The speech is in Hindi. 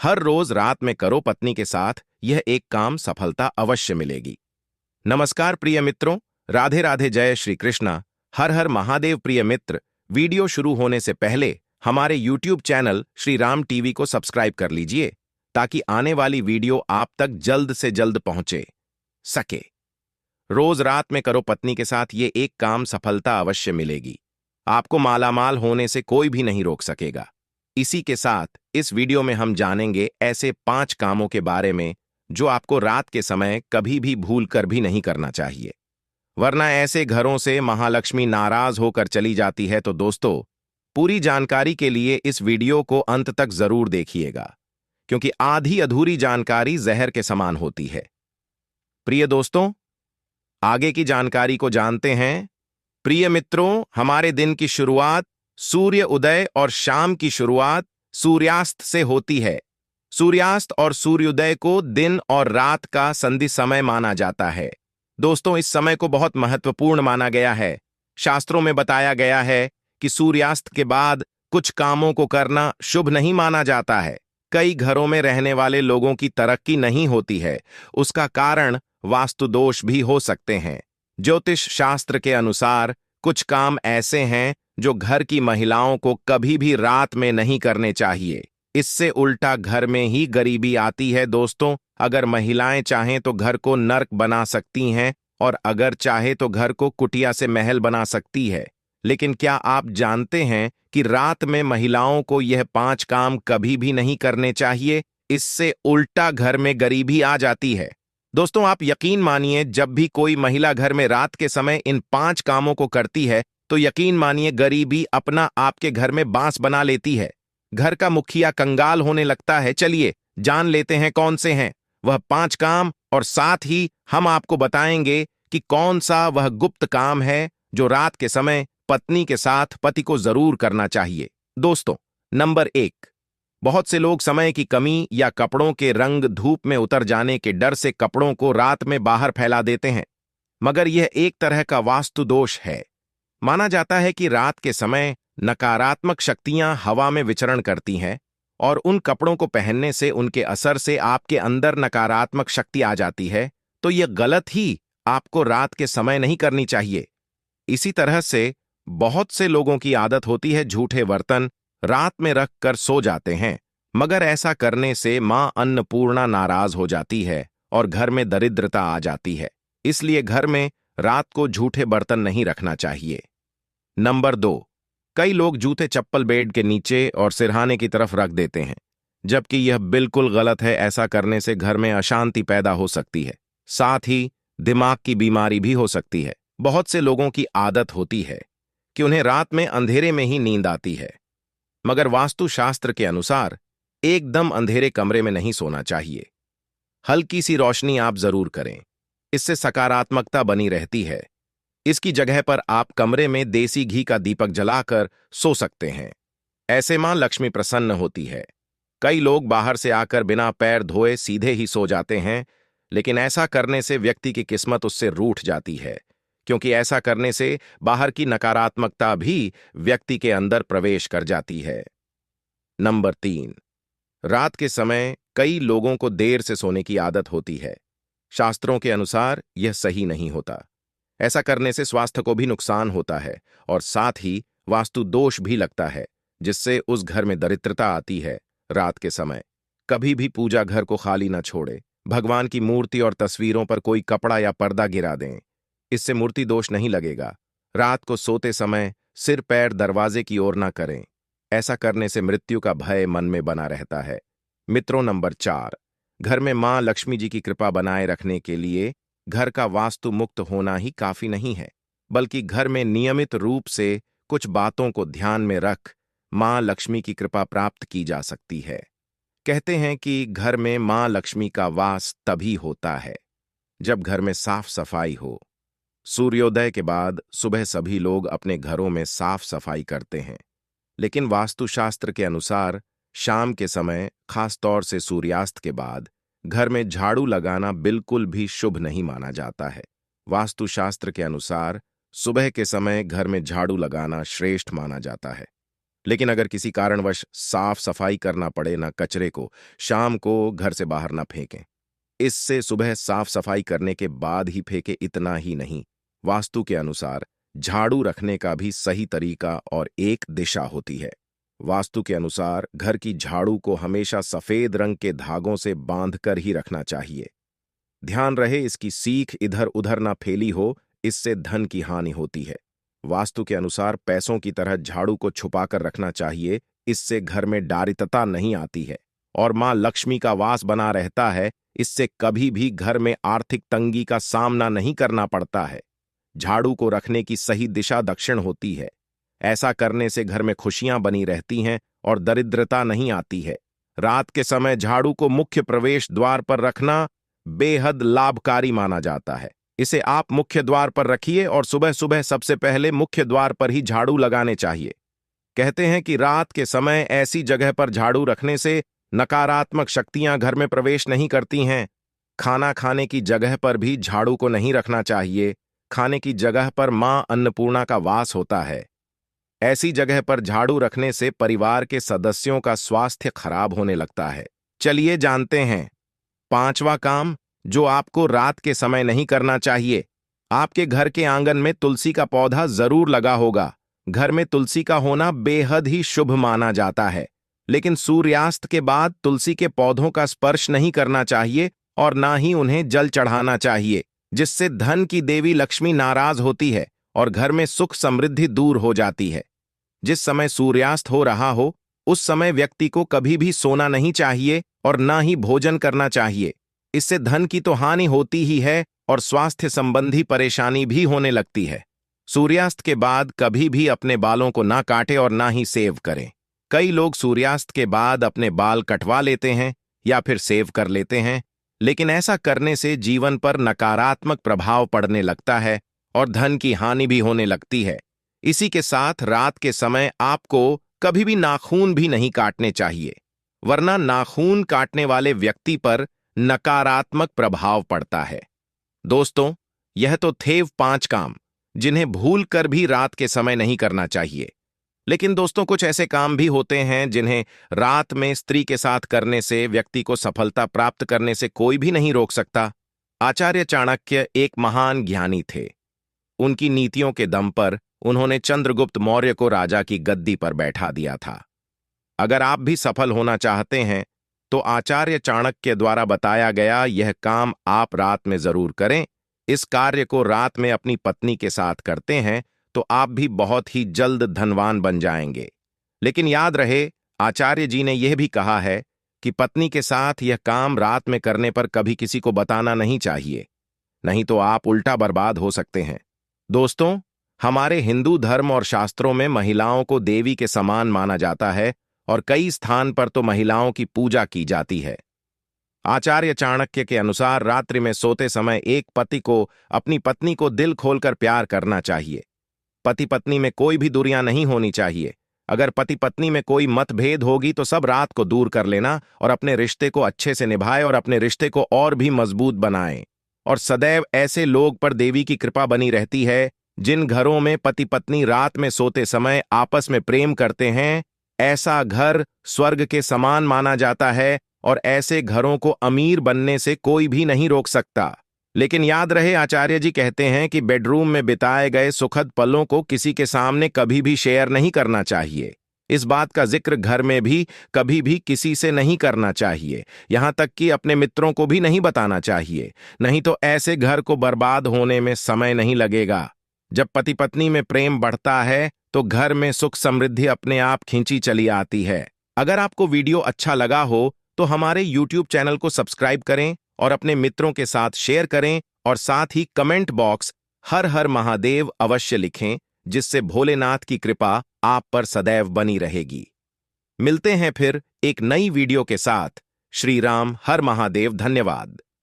हर रोज रात में करो पत्नी के साथ, यह एक काम सफलता अवश्य मिलेगी। नमस्कार प्रिय मित्रों, राधे राधे, जय श्री कृष्णा, हर हर महादेव। प्रिय मित्र, वीडियो शुरू होने से पहले हमारे YouTube channel Shri Ram TV को सब्सक्राइब कर लीजिए ताकि आने वाली वीडियो आप तक जल्द से जल्द पहुंचे सके। रोज रात में करो पत्नी के साथ, ये एक काम सफलता अवश्य मिलेगी। आपको मालामाल होने से कोई भी नहीं रोक सकेगा। इसी के साथ इस वीडियो में हम जानेंगे ऐसे 5 कामों के बारे में जो आपको रात के समय कभी भी भूल कर भी नहीं करना चाहिए, वरना ऐसे घरों से महालक्ष्मी नाराज होकर चली जाती है। तो दोस्तों, पूरी जानकारी के लिए इस वीडियो को अंत तक जरूर देखिएगा, क्योंकि आधी अधूरी जानकारी जहर के समान होती है। प्रिय दोस्तों, आगे की जानकारी को जानते हैं। प्रिय मित्रों, हमारे दिन की शुरुआत सूर्य उदय और शाम की शुरुआत सूर्यास्त से होती है। सूर्यास्त और सूर्योदय को दिन और रात का संधि समय माना जाता है। दोस्तों, इस समय को बहुत महत्वपूर्ण माना गया है। शास्त्रों में बताया गया है कि सूर्यास्त के बाद कुछ कामों को करना शुभ नहीं माना जाता है। कई घरों में रहने वाले लोगों की तरक्की नहीं होती है। उसका कारण वास्तु दोष भी हो सकते हैं। ज्योतिष शास्त्र के अनुसार कुछ काम ऐसे हैं जो घर की महिलाओं को कभी भी रात में नहीं करने चाहिए। इससे उल्टा घर में ही गरीबी आती है। दोस्तों, अगर महिलाएं चाहें तो घर को नर्क बना सकती हैं और अगर चाहे तो घर को कुटिया से महल बना सकती है। लेकिन क्या आप जानते हैं कि रात में महिलाओं को यह 5 काम कभी भी नहीं करने चाहिए? इससे उल्टा घर में गरीबी आ जाती है। दोस्तों, आप यकीन मानिए, जब भी कोई महिला घर में रात के समय इन 5 कामों को करती है तो यकीन मानिए गरीबी अपना आपके घर में बांस बना लेती है। घर का मुखिया कंगाल होने लगता है। चलिए जान लेते हैं कौन से हैं वह 5 काम, और साथ ही हम आपको बताएंगे कि कौन सा वह गुप्त काम है जो रात के समय पत्नी के साथ पति को जरूर करना चाहिए। दोस्तों, नंबर 1, बहुत से लोग समय की कमी या कपड़ों के रंग धूप में उतर जाने के डर से कपड़ों को रात में बाहर फैला देते हैं, मगर यह एक तरह का वास्तु दोष है। माना जाता है कि रात के समय नकारात्मक शक्तियां हवा में विचरण करती हैं और उन कपड़ों को पहनने से उनके असर से आपके अंदर नकारात्मक शक्ति आ जाती है। तो यह गलत ही आपको रात के समय नहीं करनी चाहिए। इसी तरह से बहुत से लोगों की आदत होती है झूठे बर्तन रात में रख कर सो जाते हैं, मगर ऐसा करने से मां अन्नपूर्णा नाराज हो जाती है और घर में दरिद्रता आ जाती है। इसलिए घर में रात को झूठे बर्तन नहीं रखना चाहिए। नंबर 2, कई लोग जूते चप्पल बेड के नीचे और सिरहाने की तरफ रख देते हैं, जबकि यह बिल्कुल गलत है। ऐसा करने से घर में अशांति पैदा हो सकती है, साथ ही दिमाग की बीमारी भी हो सकती है। बहुत से लोगों की आदत होती है कि उन्हें रात में अंधेरे में ही नींद आती है, मगर वास्तुशास्त्र के अनुसार एकदम अंधेरे कमरे में नहीं सोना चाहिए। हल्की सी रोशनी आप जरूर करें, इससे सकारात्मकता बनी रहती है। इसकी जगह पर आप कमरे में देसी घी का दीपक जलाकर सो सकते हैं। ऐसे मां लक्ष्मी प्रसन्न होती है। कई लोग बाहर से आकर बिना पैर धोए सीधे ही सो जाते हैं, लेकिन ऐसा करने से व्यक्ति की किस्मत उससे रूठ जाती है, क्योंकि ऐसा करने से बाहर की नकारात्मकता भी व्यक्ति के अंदर प्रवेश कर जाती है। नंबर 3, रात के समय कई लोगों को देर से सोने की आदत होती है। शास्त्रों के अनुसार यह सही नहीं होता। ऐसा करने से स्वास्थ्य को भी नुकसान होता है और साथ ही वास्तु दोष भी लगता है, जिससे उस घर में दरिद्रता आती है। रात के समय कभी भी पूजा घर को खाली न छोड़े। भगवान की मूर्ति और तस्वीरों पर कोई कपड़ा या पर्दा गिरा दें, इससे मूर्ति दोष नहीं लगेगा। रात को सोते समय सिर पैर दरवाजे की ओर न करें। ऐसा करने से मृत्यु का भय मन में बना रहता है। मित्रों, नंबर 4, घर में मां लक्ष्मी जी की कृपा बनाए रखने के लिए घर का वास्तु मुक्त होना ही काफी नहीं है, बल्कि घर में नियमित रूप से कुछ बातों को ध्यान में रख मां लक्ष्मी की कृपा प्राप्त की जा सकती है। कहते हैं कि घर में मां लक्ष्मी का वास तभी होता है जब घर में साफ सफाई हो। सूर्योदय के बाद सुबह सभी लोग अपने घरों में साफ सफाई करते हैं, लेकिन वास्तुशास्त्र के अनुसार शाम के समय, खास तौर से सूर्यास्त के बाद, घर में झाड़ू लगाना बिल्कुल भी शुभ नहीं माना जाता है। वास्तुशास्त्र के अनुसार सुबह के समय घर में झाड़ू लगाना श्रेष्ठ माना जाता है। लेकिन अगर किसी कारणवश साफ सफाई करना पड़े ना, कचरे को शाम को घर से बाहर ना फेंकें। इससे सुबह साफ सफाई करने के बाद ही फेंके, इतना ही नहीं, वास्तु के अनुसार झाड़ू रखने का भी सही तरीका और एक दिशा होती है। वास्तु के अनुसार घर की झाड़ू को हमेशा सफेद रंग के धागों से बांधकर ही रखना चाहिए। ध्यान रहे इसकी सीख इधर उधर ना फैली हो, इससे धन की हानि होती है। वास्तु के अनुसार पैसों की तरह झाड़ू को छुपाकर रखना चाहिए, इससे घर में दारिद्रता नहीं आती है और मां लक्ष्मी का वास बना रहता है। इससे कभी भी घर में आर्थिक तंगी का सामना नहीं करना पड़ता है। झाड़ू को रखने की सही दिशा दक्षिण होती है। ऐसा करने से घर में खुशियां बनी रहती हैं और दरिद्रता नहीं आती है। रात के समय झाड़ू को मुख्य प्रवेश द्वार पर रखना बेहद लाभकारी माना जाता है। इसे आप मुख्य द्वार पर रखिए और सुबह सुबह सबसे पहले मुख्य द्वार पर ही झाड़ू लगाने चाहिए। कहते हैं कि रात के समय ऐसी जगह पर झाड़ू रखने से नकारात्मक शक्तियां घर में प्रवेश नहीं करती हैं। खाना खाने की जगह पर भी झाड़ू को नहीं रखना चाहिए। खाने की जगह पर मां अन्नपूर्णा का वास होता है। ऐसी जगह पर झाड़ू रखने से परिवार के सदस्यों का स्वास्थ्य खराब होने लगता है। चलिए जानते हैं पांचवा काम जो आपको रात के समय नहीं करना चाहिए। आपके घर के आंगन में तुलसी का पौधा जरूर लगा होगा। घर में तुलसी का होना बेहद ही शुभ माना जाता है, लेकिन सूर्यास्त के बाद तुलसी के पौधों का स्पर्श नहीं करना चाहिए और ना ही उन्हें जल चढ़ाना चाहिए, जिससे धन की देवी लक्ष्मी नाराज होती है और घर में सुख समृद्धि दूर हो जाती है। जिस समय सूर्यास्त हो रहा हो उस समय व्यक्ति को कभी भी सोना नहीं चाहिए और ना ही भोजन करना चाहिए। इससे धन की तो हानि होती ही है और स्वास्थ्य संबंधी परेशानी भी होने लगती है। सूर्यास्त के बाद कभी भी अपने बालों को ना काटे और ना ही सेव करें। कई लोग सूर्यास्त के बाद अपने बाल कटवा लेते हैं या फिर सेव कर लेते हैं, लेकिन ऐसा करने से जीवन पर नकारात्मक प्रभाव पड़ने लगता है और धन की हानि भी होने लगती है। इसी के साथ रात के समय आपको कभी भी नाखून भी नहीं काटने चाहिए, वरना नाखून काटने वाले व्यक्ति पर नकारात्मक प्रभाव पड़ता है। दोस्तों, यह तो थे 5 काम जिन्हें भूल कर भी रात के समय नहीं करना चाहिए। लेकिन दोस्तों, कुछ ऐसे काम भी होते हैं जिन्हें रात में स्त्री के साथ करने से व्यक्ति को सफलता प्राप्त करने से कोई भी नहीं रोक सकता। आचार्य चाणक्य एक महान ज्ञानी थे। उनकी नीतियों के दम पर उन्होंने चंद्रगुप्त मौर्य को राजा की गद्दी पर बैठा दिया था। अगर आप भी सफल होना चाहते हैं तो आचार्य चाणक्य द्वारा बताया गया यह काम आप रात में जरूर करें। इस कार्य को रात में अपनी पत्नी के साथ करते हैं तो आप भी बहुत ही जल्द धनवान बन जाएंगे। लेकिन याद रहे, आचार्य जी ने यह भी कहा है कि पत्नी के साथ यह काम रात में करने पर कभी किसी को बताना नहीं चाहिए, नहीं तो आप उल्टा बर्बाद हो सकते हैं। दोस्तों, हमारे हिंदू धर्म और शास्त्रों में महिलाओं को देवी के समान माना जाता है और कई स्थान पर तो महिलाओं की पूजा की जाती है। आचार्य चाणक्य के अनुसार रात्रि में सोते समय एक पति को अपनी पत्नी को दिल खोलकर प्यार करना चाहिए। पति पत्नी में कोई भी दूरियां नहीं होनी चाहिए। अगर पति पत्नी में कोई मतभेद होगी तो सब रात को दूर कर लेना और अपने रिश्ते को अच्छे से निभाए और अपने रिश्ते को और भी मजबूत बनाएं। और सदैव ऐसे लोग पर देवी की कृपा बनी रहती है जिन घरों में पति पत्नी रात में सोते समय आपस में प्रेम करते हैं। ऐसा घर स्वर्ग के समान माना जाता है और ऐसे घरों को अमीर बनने से कोई भी नहीं रोक सकता। लेकिन याद रहे, आचार्य जी कहते हैं कि बेडरूम में बिताए गए सुखद पलों को किसी के सामने कभी भी शेयर नहीं करना चाहिए। इस बात का जिक्र घर में भी कभी भी किसी से नहीं करना चाहिए, यहां तक कि अपने मित्रों को भी नहीं बताना चाहिए, नहीं तो ऐसे घर को बर्बाद होने में समय नहीं लगेगा। जब पति पत्नी में प्रेम बढ़ता है तो घर में सुख समृद्धि अपने आप खींची चली आती है। अगर आपको वीडियो अच्छा लगा हो तो हमारे YouTube चैनल को सब्सक्राइब करें और अपने मित्रों के साथ शेयर करें और साथ ही कमेंट बॉक्स हर हर महादेव अवश्य लिखें, जिससे भोलेनाथ की कृपा आप पर सदैव बनी रहेगी। मिलते हैं फिर एक नई वीडियो के साथ। श्री राम हर महादेव। धन्यवाद।